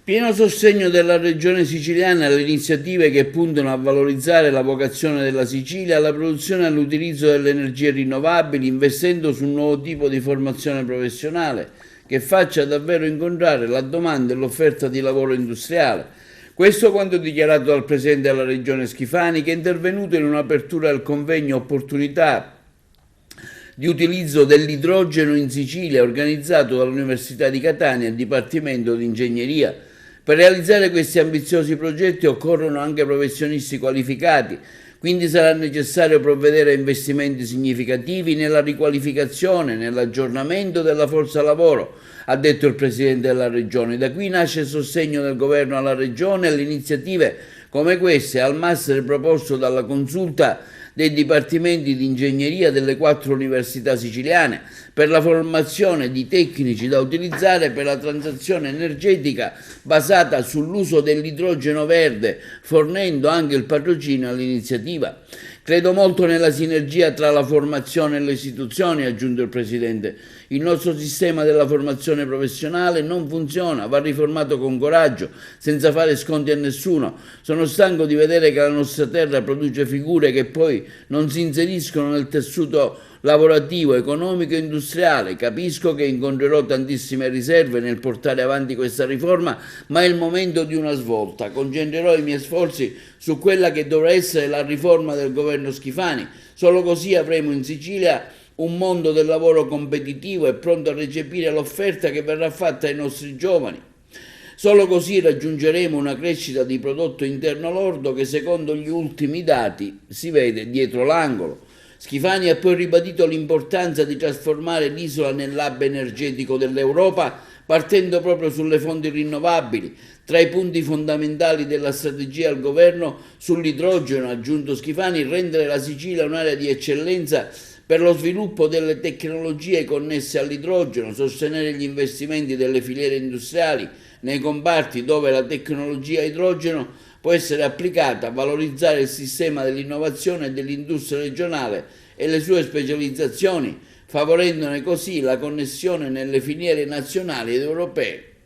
Pieno sostegno della Regione siciliana alle iniziative che puntano a valorizzare la vocazione della Sicilia, alla produzione e all'utilizzo delle energie rinnovabili, investendo su un nuovo tipo di formazione professionale che faccia davvero incontrare la domanda e l'offerta di lavoro industriale. Questo quanto dichiarato dal Presidente della Regione Schifani, che è intervenuto in un'apertura del convegno Opportunità di utilizzo dell'idrogeno in Sicilia, organizzato dall'Università di Catania e Dipartimento di Ingegneria. Per realizzare questi ambiziosi progetti occorrono anche professionisti qualificati, quindi sarà necessario provvedere a investimenti significativi nella riqualificazione, nell'aggiornamento della forza lavoro, ha detto il Presidente della Regione. Da qui nasce il sostegno del Governo alla Regione e alle iniziative come queste, al master proposto dalla consulta dei dipartimenti di ingegneria delle 4 università siciliane per la formazione di tecnici da utilizzare per la transizione energetica basata sull'uso dell'idrogeno verde, fornendo anche il patrocinio all'iniziativa. Credo molto nella sinergia tra la formazione e le istituzioni, ha aggiunto il Presidente. Il nostro sistema della formazione professionale non funziona, va riformato con coraggio, senza fare sconti a nessuno. Sono stanco di vedere che la nostra terra produce figure che poi non si inseriscono nel tessuto lavorativo, economico e industriale. Capisco che incontrerò tantissime riserve nel portare avanti questa riforma, ma è il momento di una svolta. Concentrerò i miei sforzi su quella che dovrà essere la riforma del governo Schifani. Solo così avremo in Sicilia un mondo del lavoro competitivo e pronto a recepire l'offerta che verrà fatta ai nostri giovani. Solo così raggiungeremo una crescita di prodotto interno lordo che, secondo gli ultimi dati, si vede dietro l'angolo. Schifani ha poi ribadito l'importanza di trasformare l'isola nell'hub energetico dell'Europa, partendo proprio sulle fonti rinnovabili. Tra i punti fondamentali della strategia al governo sull'idrogeno, ha aggiunto Schifani, rendere la Sicilia un'area di eccellenza per lo sviluppo delle tecnologie connesse all'idrogeno, sostenere gli investimenti delle filiere industriali nei comparti dove la tecnologia idrogeno può essere applicata, valorizzare il sistema dell'innovazione e dell'industria regionale e le sue specializzazioni, favorendone così la connessione nelle filiere nazionali ed europee.